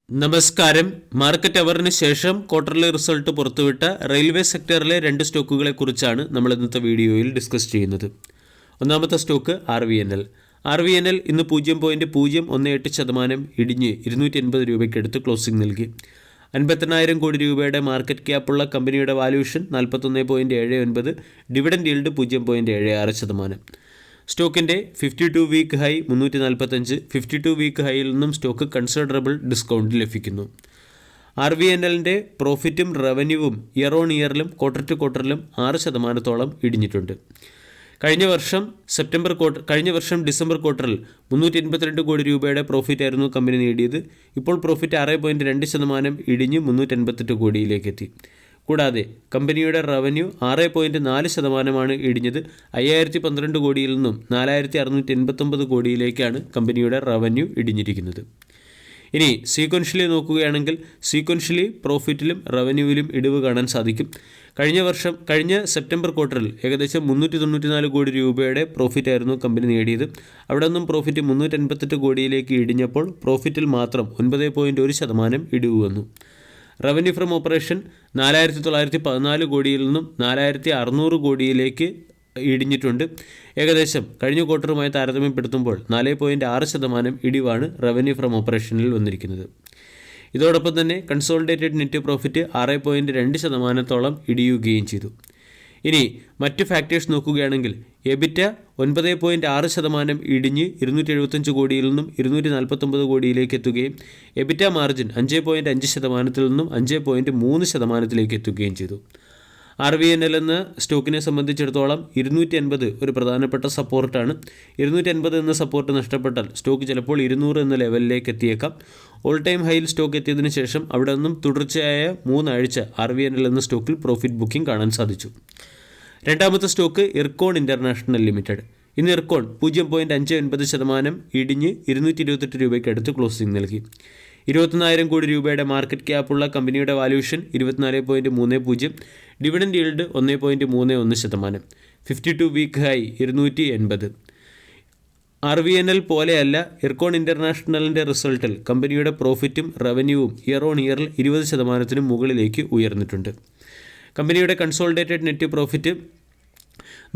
നമസ്കാരം. മാർക്കറ്റ് അവറിന് ശേഷം quarterly result പുറത്തുവിട്ട റെയിൽവേ സെക്ടറിലെ രണ്ട് സ്റ്റോക്കുകളെ കുറിച്ചാണ് നമ്മൾ ഇന്നത്തെ വീഡിയോയിൽ ഡിസ്കസ് ചെയ്യുന്നത്. ഒന്നാമത്തെ സ്റ്റോക്ക് RVNL ഇന്ന് 0.018% ഇടിഞ്ഞ് 280 രൂപയ്ക്കടുത്ത് ക്ലോസിംഗ് നൽകി. 58,000 കോടി രൂപയുടെ മാർക്കറ്റ് ക്യാപ്പുള്ള കമ്പനിയുടെ വാല്യൂഷൻ 41.79, ഡിവിഡൻഡ് ഈൽഡ് 0.76%. സ്റ്റോക്കിൻ്റെ 52 വീക്ക് ഹൈ 345. 52 വീക്ക് ഹൈയിൽ നിന്നും സ്റ്റോക്ക് കൺസിഡറബിൾ ഡിസ്കൗണ്ട് ലഭിക്കുന്നു. RVNLൻ്റെ പ്രോഫിറ്റും റവന്യൂവും ഇയർ ഓൺ ഇയറിലും ക്വാർട്ടർ ടു ക്വാർട്ടറിലും 6% ഇടിഞ്ഞിട്ടുണ്ട്. കഴിഞ്ഞ വർഷം ഡിസംബർ ക്വാർട്ടറിൽ 382 കോടി രൂപയുടെ പ്രോഫിറ്റ് ആയിരുന്നു കമ്പനി നേടിയത്. ഇപ്പോൾ പ്രോഫിറ്റ് 6.2% ഇടിഞ്ഞ് 388 കോടിയിലേക്കെത്തി. കൂടാതെ കമ്പനിയുടെ റവന്യൂ 6.4% ഇടിഞ്ഞത് 5012 കോടിയിൽ നിന്നും 4689 കോടിയിലേക്കാണ് കമ്പനിയുടെ റവന്യൂ ഇടിഞ്ഞിരിക്കുന്നത്. ഇനി സീക്വൻഷ്യലി നോക്കുകയാണെങ്കിൽ സീക്വൻഷ്യലി പ്രോഫിറ്റിലും റവന്യൂവിലും ഇടിവ് കാണാൻ സാധിക്കും. കഴിഞ്ഞ സെപ്റ്റംബർ ക്വാർട്ടറിൽ ഏകദേശം 394 കോടി രൂപയുടെ പ്രോഫിറ്റ് ആയിരുന്നു കമ്പനി നേടിയത്. അവിടെ നിന്നും പ്രോഫിറ്റ് 388 കോടിയിലേക്ക് ഇടിഞ്ഞപ്പോൾ പ്രോഫിറ്റിൽ മാത്രം 9.1% ഇടിവ് വന്നു. റവന്യൂ ഫ്രം ഓപ്പറേഷൻ 4914 കോടിയിൽ നിന്നും 4600 കോടിയിലേക്ക് ഇടിഞ്ഞിട്ടുണ്ട്. ഏകദേശം കഴിഞ്ഞ ക്വാർട്ടറുമായി താരതമ്യപ്പെടുത്തുമ്പോൾ 4.6% ഇടിവാണ് റവന്യൂ ഫ്രം ഓപ്പറേഷനിൽ വന്നിരിക്കുന്നത്. ഇതോടൊപ്പം തന്നെ കൺസോളിഡേറ്റഡ് നെറ്റ് പ്രോഫിറ്റ് 6.2% ഇടിയുകയും ചെയ്തു. ഇനി മറ്റ് ഫാക്ടേഴ്സ് നോക്കുകയാണെങ്കിൽ എബിറ്റ 9.6% ഇടിഞ്ഞ് 275 കോടിയിൽ നിന്നും 249 കോടിയിലേക്ക് എത്തുകയും എബിറ്റ മാർജിൻ 5.5%-ൽ നിന്നും 5.3%-ലേക്ക് എത്തുകയും ചെയ്തു. RVNL എന്ന സ്റ്റോക്കിനെ സംബന്ധിച്ചിടത്തോളം 250 ഒരു പ്രധാനപ്പെട്ട സപ്പോർട്ടാണ്. 250 എന്ന സപ്പോർട്ട് നഷ്ടപ്പെട്ടാൽ സ്റ്റോക്ക് ചിലപ്പോൾ 200 എന്ന ലെവലിലേക്ക് എത്തിയേക്കാം. ഓൾ ടൈം ഹൈയിൽ സ്റ്റോക്ക് എത്തിയതിനു ശേഷം അവിടെ നിന്നും തുടർച്ചയായ 3 ആഴ്ച RVNL എന്ന സ്റ്റോക്കിൽ പ്രോഫിറ്റ് ബുക്കിംഗ് കാണാൻ സാധിച്ചു. രണ്ടാമത്തെ സ്റ്റോക്ക് ഇർകോൺ ഇന്റർനാഷണൽ ലിമിറ്റഡ്. ഇന്ന് ഇർകോൺ 0.59% ഇടിഞ്ഞ് 228 രൂപയ്ക്കടുത്ത് ക്ലോസിംഗ് നൽകി. 21,000 കോടി രൂപയുടെ മാർക്കറ്റ് ക്യാപ്പുള്ള കമ്പനിയുടെ valuation 24.30, dividend yield 1.31%, 52 week high 280. RVNL പോലെയല്ല ഇർകോൺ ഇന്റർനാഷണലിൻ്റെ റിസൾട്ടിൽ കമ്പനിയുടെ പ്രോഫിറ്റും റവന്യൂവും ഇയർ ഓൺ ഇയറിൽ 20%-ന് മുകളിലേക്ക് ഉയർന്നിട്ടുണ്ട്. കമ്പനിയുടെ കൺസോളിഡേറ്റഡ് നെറ്റ് പ്രോഫിറ്റ്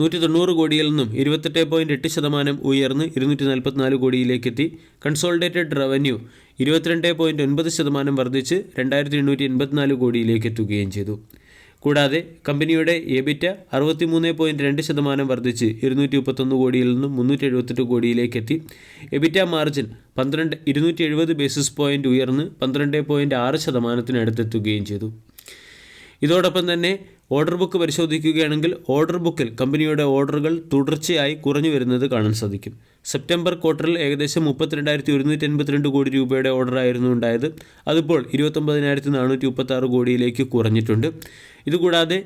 190 കോടിയിൽ നിന്നും 28.8% ഉയർന്ന് 244 കോടിയിലേക്കെത്തി. കൺസോളിഡേറ്റഡ് റവന്യൂ 22.9% വർദ്ധിച്ച് 2884 കോടിയിലേക്ക് എത്തുകയും ചെയ്തു. കൂടാതെ കമ്പനിയുടെ എബിറ്റ 63.2% വർദ്ധിച്ച് 231 കോടിയിൽ നിന്നും 378 കോടിയിലേക്ക് എത്തി. എബിറ്റ മാർജിൻ 270 ബേസിസ് പോയിൻ്റ് ഉയർന്ന് 12.6%-അടുത്തെത്തുകയും ചെയ്തു. ഇതോടൊപ്പം തന്നെ ഓർഡർ ബുക്ക് പരിശോധിക്കുകയാണെങ്കിൽ ഓർഡർ ബുക്കിൽ കമ്പനിയുടെ ഓർഡറുകൾ തുടർച്ചയായി കുറഞ്ഞു വരുന്നത് കാണാൻ സാധിക്കും. സെപ്റ്റംബർ ക്വാർട്ടറിൽ ഏകദേശം 32,182 കോടി രൂപയുടെ ഓർഡറായിരുന്നു ഉണ്ടായത്. അതിപ്പോൾ 29,436 കോടിയിലേക്ക് കുറഞ്ഞിട്ടുണ്ട്. ഇതുകൂടാതെ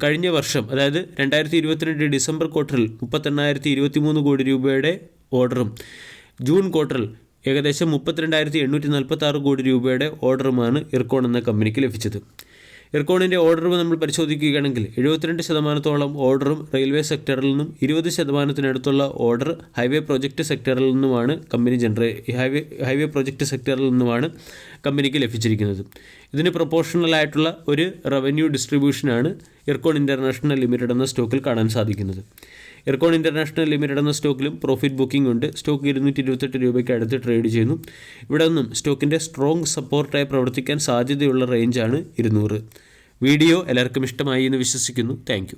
കഴിഞ്ഞ വർഷം അതായത് 2022 ഡിസംബർ ക്വാർട്ടറിൽ 38,023 കോടി രൂപയുടെ ഓർഡറും ജൂൺ ക്വാർട്ടറിൽ ഏകദേശം 32,846 കോടി രൂപയുടെ ഓർഡറുമാണ് ഇർകോൺ എന്ന കമ്പനിക്ക് ലഭിച്ചത്. ഇർകോണിൻ്റെ ഓർഡർ നമ്മൾ പരിശോധിക്കുകയാണെങ്കിൽ 72% ഓർഡറും റെയിൽവേ സെക്ടറിൽ നിന്നും 20%-നടുത്തുള്ള ഓർഡർ ഹൈവേ പ്രോജക്റ്റ് സെക്ടറിൽ നിന്നുമാണ് ഹൈവേ പ്രോജക്റ്റ് സെക്ടറിൽ നിന്നുമാണ് കമ്പനിക്ക് ലഭിച്ചിരിക്കുന്നത്. ഇതിന് പ്രൊപ്പോർഷണലായിട്ടുള്ള ഒരു റവന്യൂ ഡിസ്ട്രിബ്യൂഷനാണ് ഇർകോൺ ഇന്റർനാഷണൽ ലിമിറ്റഡ് എന്ന സ്റ്റോക്കിൽ കാണാൻ സാധിക്കുന്നത്. ഇർകോൺ ഇന്റർനാഷണൽ ലിമിറ്റഡ് എന്ന സ്റ്റോക്കിലും പ്രോഫിറ്റ് ബുക്കിംഗ് ഉണ്ട്. സ്റ്റോക്ക് 228 രൂപയ്ക്ക് അടുത്ത് ട്രേഡ് ചെയ്യുന്നു. ഇവിടെ നിന്നും സ്റ്റോക്കിൻ്റെ സ്ട്രോങ് സപ്പോർട്ടായി പ്രവർത്തിക്കാൻ സാധ്യതയുള്ള റേഞ്ചാണ് 200. വീഡിയോ എല്ലാവർക്കും ഇഷ്ടമായി എന്ന് വിശ്വസിക്കുന്നു. താങ്ക്